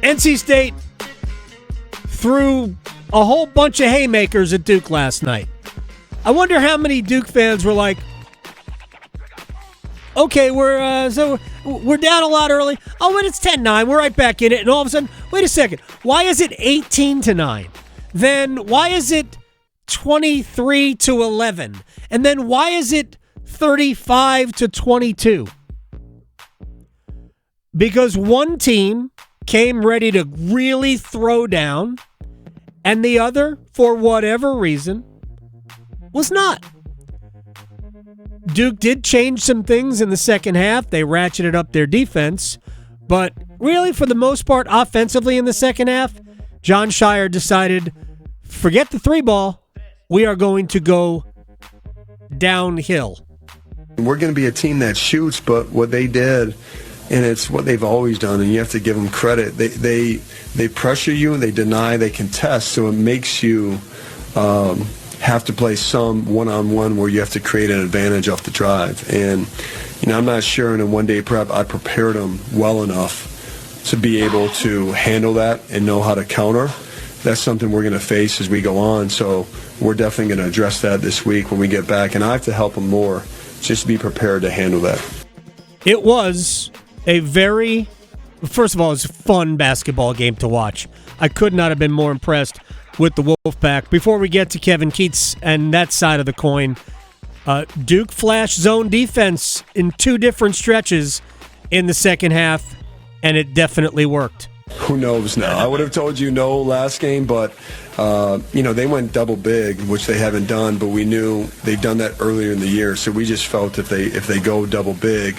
NC State threw a whole bunch of haymakers at Duke last night. I wonder how many Duke fans were like, okay, we're down a lot early. Oh, but it's 10-9. We're right back in it. And all of a sudden, wait a second. Why is it 18-9? Then why is it 23-11? And then why is it 35-22? Because one team came ready to really throw down, and the other, for whatever reason, was not. Duke did change some things in the second half. They ratcheted up their defense. But really, for the most part, offensively in the second half, John Shire decided, forget the three ball. We are going to go downhill. We're going to be a team that shoots, but what they did, and it's what they've always done, and you have to give them credit, they pressure you, they deny, they contest, so it makes you have to play some one-on-one where you have to create an advantage off the drive. And, I'm not sure in a one-day prep I prepared them well enough to be able to handle that and know how to counter. That's something we're going to face as we go on, so we're definitely going to address that this week when we get back, and I have to help them more just to be prepared to handle that. It was first of all, it was a fun basketball game to watch. I could not have been more impressed with the Wolfpack. Before we get to Kevin Keats and that side of the coin, Duke flash zone defense in two different stretches in the second half, and it definitely worked. Who knows now? I would have told you no last game, but they went double big, which they haven't done, but we knew they'd done that earlier in the year, so we just felt if they go double big,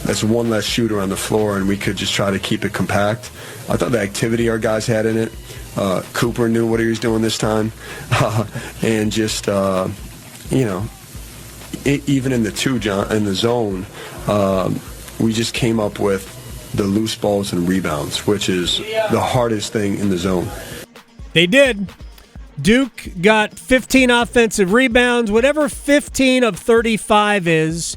that's one less shooter on the floor, and we could just try to keep it compact. I thought the activity our guys had in it, Cooper knew what he was doing this time, and just even in the zone, we just came up with the loose balls and rebounds, which is the hardest thing in the zone. They did. Duke got 15 offensive rebounds, whatever 15 of 35 is.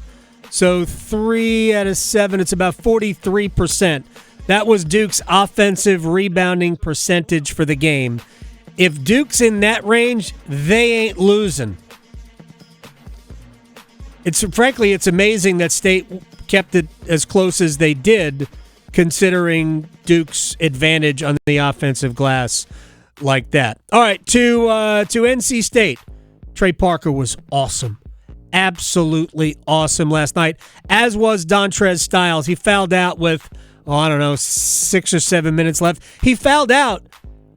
So 3 out of 7, it's about 43%. That was Duke's offensive rebounding percentage for the game. If Duke's in that range, they ain't losing. Frankly, it's amazing that State kept it as close as they did, considering Duke's advantage on the offensive glass like that. All right, to NC State. Trey Parker was awesome. Absolutely awesome last night, as was Dontrez Styles. He fouled out with, 6 or 7 minutes left. He fouled out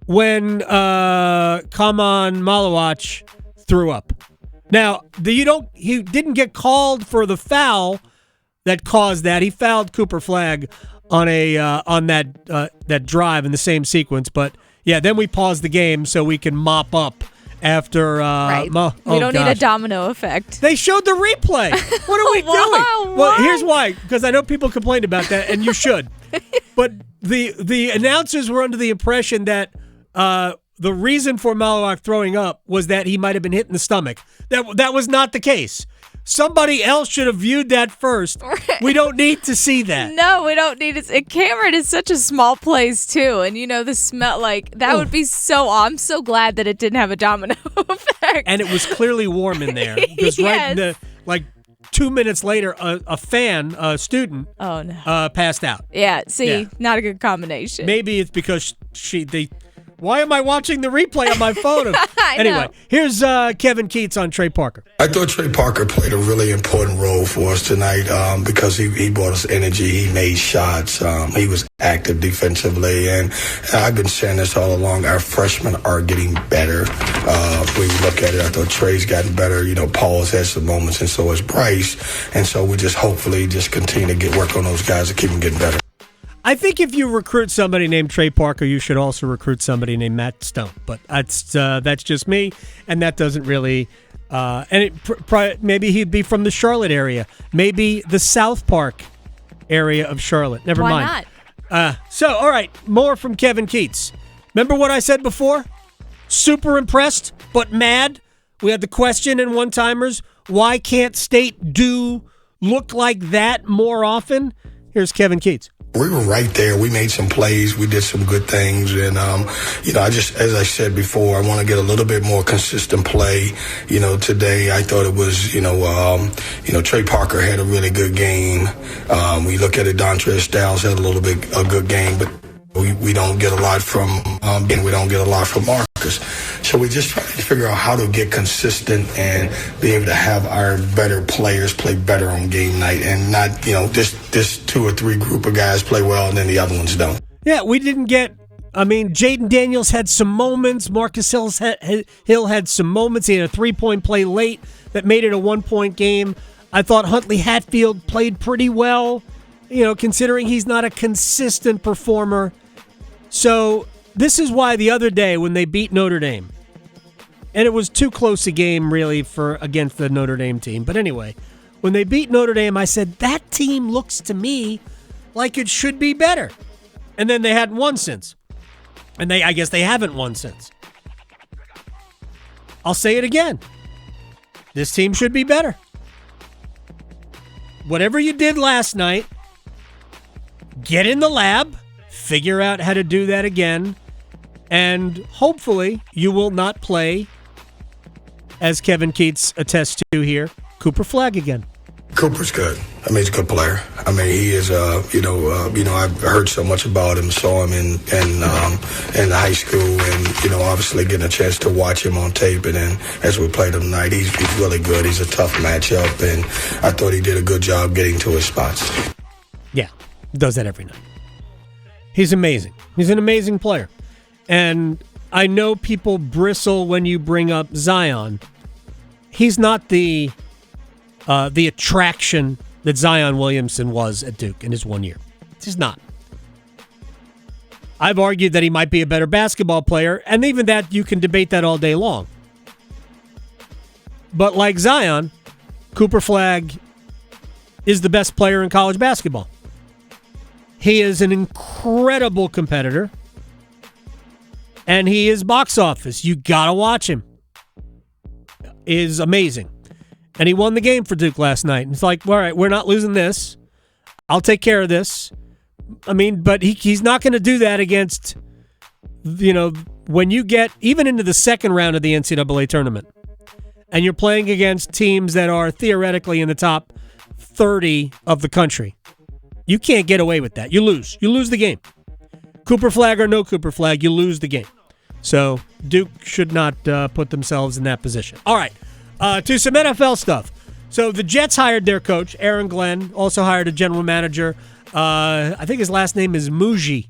when Kaman Malawach threw up. Now, he didn't get called for the foul that caused that. He fouled Cooper Flagg on that drive in the same sequence, but yeah, then we paused the game so we can mop up after. Right. We don't need a domino effect. They showed the replay. What are we doing? Well, here's why. Because I know people complained about that, and you should. But the announcers were under the impression that the reason for Malawach throwing up was that he might have been hit in the stomach. That was not the case. Somebody else should have viewed that first. We don't need to see that. No, we don't need it. Cameron is such a small place, too. And, the smell, that would be so... I'm so glad that it didn't have a domino effect. And it was clearly warm in there. Because yes. 2 minutes later, a student, passed out. Yeah, see, Not a good combination. Maybe it's because why am I watching the replay on my phone? Anyway, here's Kevin Keats on Trey Parker. I thought Trey Parker played a really important role for us tonight because he brought us energy. He made shots. He was active defensively. And I've been saying this all along. Our freshmen are getting better. When you look at it, I thought Trey's gotten better. Paul's had some moments, and so has Bryce. And so we just hopefully just continue to work on those guys and keep them getting better. I think if you recruit somebody named Trey Parker, you should also recruit somebody named Matt Stone. But that's just me, and that doesn't really. Maybe he'd be from the Charlotte area, maybe the South Park area of Charlotte. Never mind. Why not? All right, more from Kevin Keats. Remember what I said before? Super impressed, but mad. We had the question in one-timers: why can't State look like that more often? Here's Kevin Keats. We were right there. We made some plays. We did some good things. And, as I said before, I want to get a little bit more consistent play. Today I thought it was, Trey Parker had a really good game. We look at it, Dontre Styles had a good game, but we don't get a lot from we don't get a lot from Marcus. So we just try to figure out how to get consistent and be able to have our better players play better on game night and not, this 2 or 3 group of guys play well and then the other ones don't. Yeah, we didn't get, Jaden Daniels had some moments. Marcus Hill had some moments. He had a 3-point play late that made it a 1-point game. I thought Huntley Hatfield played pretty well, considering he's not a consistent performer. So this is why the other day when they beat Notre Dame, and it was too close a game really against the Notre Dame team. But anyway, when they beat Notre Dame, I said, that team looks to me like it should be better. And then they hadn't won since. And I guess they haven't won since. I'll say it again. This team should be better. Whatever you did last night, get in the lab, figure out how to do that again, and hopefully you will not play, as Kevin Keats attests to here, Cooper Flagg again. Cooper's good. He's a good player. He is, I've heard so much about him, saw him in high school, and, obviously getting a chance to watch him on tape. And then as we played him tonight, he's really good. He's a tough matchup, and I thought he did a good job getting to his spots. Yeah, does that every night. He's amazing. He's an amazing player. And I know people bristle when you bring up Zion. He's not the attraction that Zion Williamson was at Duke in his 1 year. He's not. I've argued that he might be a better basketball player, and even that you can debate that all day long. But like Zion, Cooper Flagg is the best player in college basketball. He is an incredible competitor, and he is box office. You gotta watch him. He is amazing. And he won the game for Duke last night. It's like, all right, we're not losing this. I'll take care of this. But he's not going to do that against, when you get even into the second round of the NCAA tournament, and you're playing against teams that are theoretically in the top 30 of the country. You can't get away with that. You lose. You lose the game. Cooper Flagg or no Cooper Flagg, you lose the game. So Duke should not put themselves in that position. All right, to some NFL stuff. So the Jets hired their coach, Aaron Glenn, also hired a general manager. I think his last name is Muji.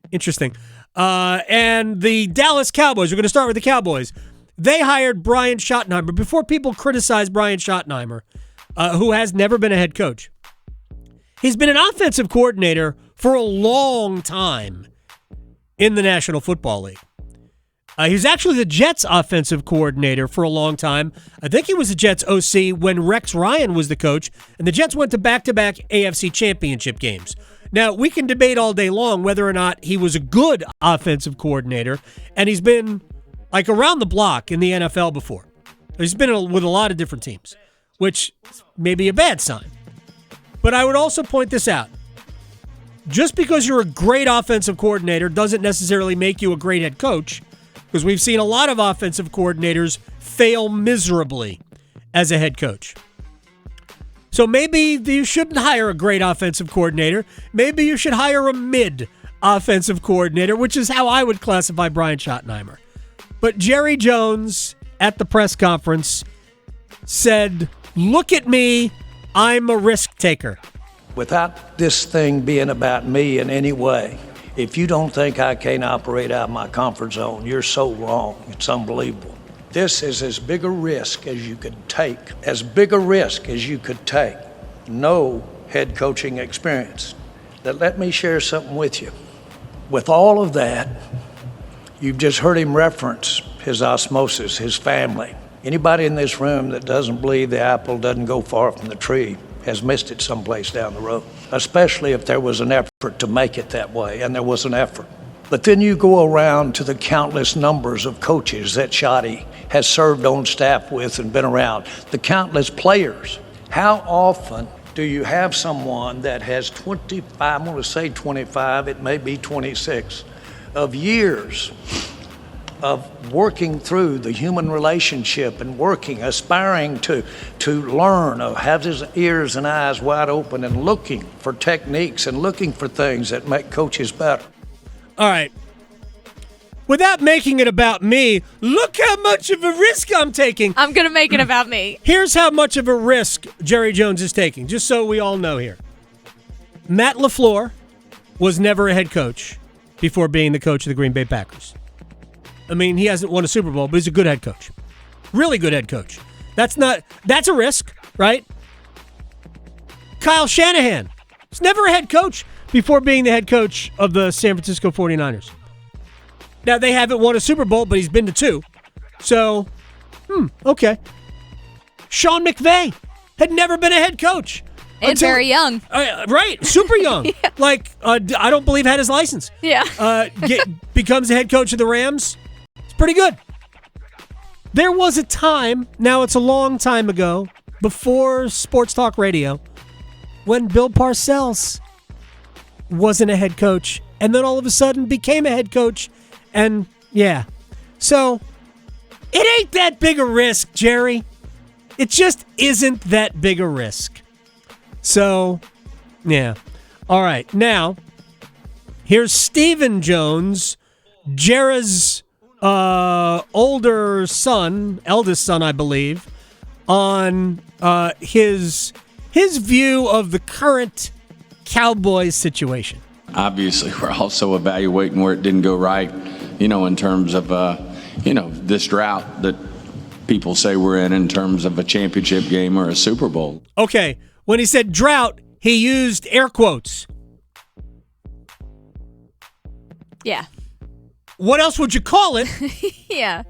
Interesting. And the Dallas Cowboys, we're going to start with the Cowboys. They hired Brian Schottenheimer. Before people criticize Brian Schottenheimer, who has never been a head coach, he's been an offensive coordinator for a long time in the National Football League. He was actually the Jets offensive coordinator for a long time. I think he was the Jets OC when Rex Ryan was the coach, and the Jets went to back-to-back AFC championship games. Now, we can debate all day long whether or not he was a good offensive coordinator, and he's been around the block in the NFL before. He's been with a lot of different teams, which may be a bad sign. But I would also point this out. Just because you're a great offensive coordinator doesn't necessarily make you a great head coach, because we've seen a lot of offensive coordinators fail miserably as a head coach. So maybe you shouldn't hire a great offensive coordinator. Maybe you should hire a mid-offensive coordinator, which is how I would classify Brian Schottenheimer. But Jerry Jones at the press conference said, "Look at me, I'm a risk taker." Without this thing being about me in any way, if you don't think I can't operate out of my comfort zone, you're so wrong. It's unbelievable. This is as big a risk as you could take. As big a risk as you could take. No head coaching experience. Let me share something with you. With all of that, you've just heard him reference his osmosis, his family. Anybody in this room that doesn't believe the apple doesn't go far from the tree has missed it someplace down the road, especially if there was an effort to make it that way, and there was an effort. But then you go around to the countless numbers of coaches that Schotty has served on staff with and been around, the countless players. How often do you have someone that has 25, I want to say 25, it may be 26, of years of working through the human relationship and aspiring to learn, have his ears and eyes wide open and looking for techniques and looking for things that make coaches better. All right. Without making it about me, look how much of a risk I'm taking. I'm going to make it about me. Here's how much of a risk Jerry Jones is taking, just so we all know here. Matt LaFleur was never a head coach before being the coach of the Green Bay Packers. I mean, he hasn't won a Super Bowl, but he's a good head coach. Really good head coach. That's a risk, right? Kyle Shanahan was never a head coach before being the head coach of the San Francisco 49ers. Now, they haven't won a Super Bowl, but he's been to 2. So, okay. Sean McVay had never been a head coach. And very young. Right, super young. Yeah. Like, I don't believe had his license. Yeah. Becomes the head coach of the Rams. It's pretty good. There was a time, now it's a long time ago, before sports talk radio, when Bill Parcells wasn't a head coach, and then all of a sudden became a head coach, and yeah. So, it ain't that big a risk, Jerry. It just isn't that big a risk. So, yeah. All right. Now, here's Stephen Jones, Jera's eldest son, I believe, on his view of the current Cowboys situation. Obviously, we're also evaluating where it didn't go right, in terms of, this drought that people say we're in terms of a championship game or a Super Bowl. Okay. When he said drought, he used air quotes. Yeah. What else would you call it? Yeah.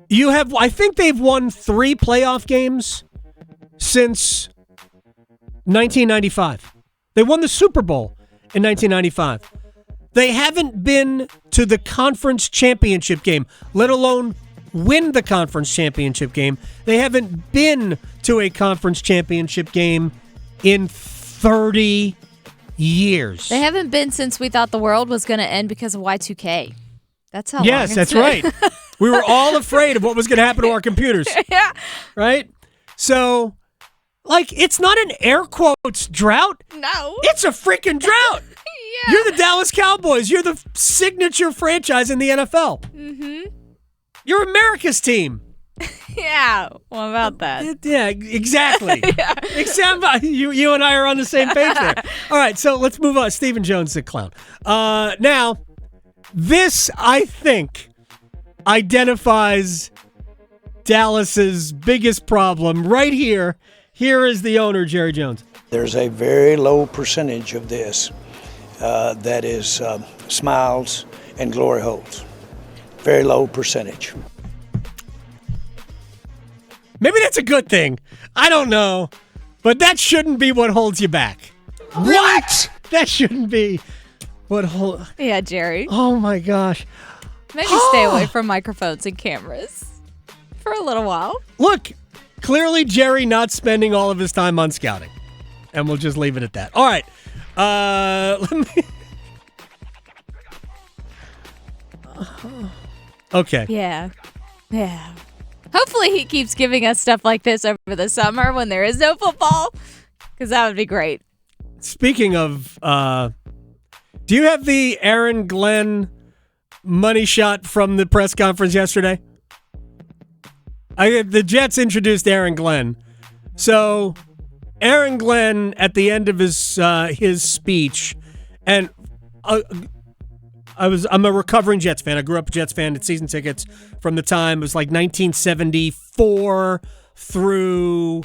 I think they've won 3 playoff games since 1995. They won the Super Bowl in 1995. They haven't been to the conference championship game, let alone win the conference championship game. They haven't been to a conference championship game in 30 years. They haven't been since we thought the world was going to end because of Y2K. That's how long Yes, it's that's been. right. We were all afraid of what was going to happen to our computers. Yeah. Right? So, it's not an air quotes drought. No. It's a freaking drought. Yeah. You're the Dallas Cowboys. You're the signature franchise in the NFL. Mm-hmm. You're America's team. Yeah. What about that? Yeah, exactly. Yeah. Except you and I are on the same page there. All right, so let's move on. Stephen Jones, the clown. Now, this, I think, identifies Dallas's biggest problem right here. Here is the owner, Jerry Jones. There's a very low percentage of this that is smiles and glory holes. Very low percentage. Maybe that's a good thing. I don't know. But that shouldn't be what holds you back. What? That shouldn't be what holds... Yeah, Jerry. Oh, my gosh. Maybe stay away from microphones and cameras for a little while. Look, clearly Jerry not spending all of his time on scouting. And we'll just leave it at that. All right. Let me... Okay. Yeah. Yeah. Hopefully he keeps giving us stuff like this over the summer when there is no football, because that would be great. Speaking of, do you have the Aaron Glenn money shot from the press conference yesterday? The Jets introduced Aaron Glenn. So Aaron Glenn at the end of his speech, and I'm a recovering Jets fan. I grew up a Jets fan. Had season tickets from the time it was like 1974 through,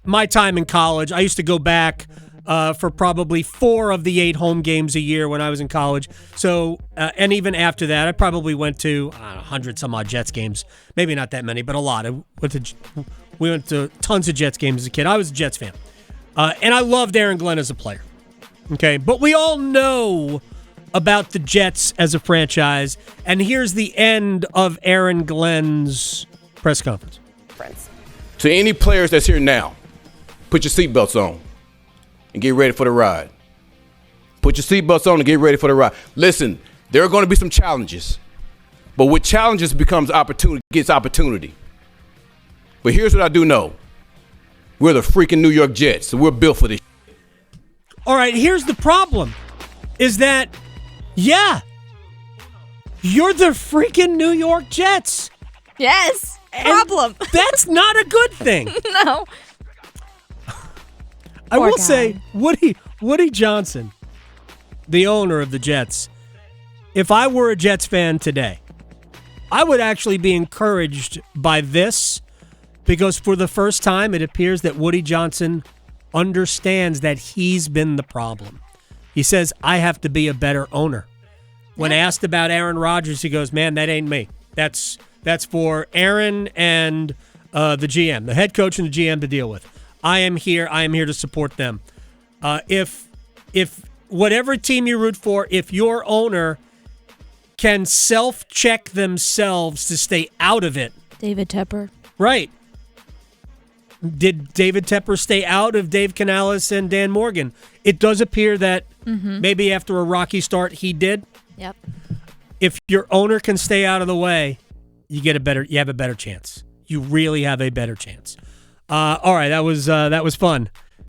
my time in college. I used to go back for probably 4 of the 8 home games a year when I was in college. So, and even after that, I probably went to 100 some odd Jets games. Maybe not that many, but a lot. We went to tons of Jets games as a kid. I was a Jets fan. And I loved Aaron Glenn as a player. Okay, but we all know about the Jets as a franchise, and here's the end of Aaron Glenn's press conference. To any players that's here now, put your seatbelts on. and get ready for the ride. Put your seatbelts on and get ready for the ride. Listen, there are going to be some challenges, but with challenges gets opportunity. But here's what I do know. We're the freaking New York Jets, so we're built for this. All right, here's the problem, is that, yeah, you're the freaking New York Jets. Yes. Problem. That's not a good thing. No. I will say, Woody Johnson, the owner of the Jets, if I were a Jets fan today, I would actually be encouraged by this, because for the first time it appears that Woody Johnson understands that he's been the problem. He says, I have to be a better owner. When asked about Aaron Rodgers, he goes, man, that ain't me. That's for Aaron and the GM, the head coach and the GM to deal with. I am here to support them. If whatever team you root for, if your owner can self-check themselves to stay out of it. David Tepper. Right. Did David Tepper stay out of Dave Canales and Dan Morgan? It does appear that maybe after a rocky start he did. Yep. If your owner can stay out of the way, you have a better chance. You really have a better chance. All right, that was fun.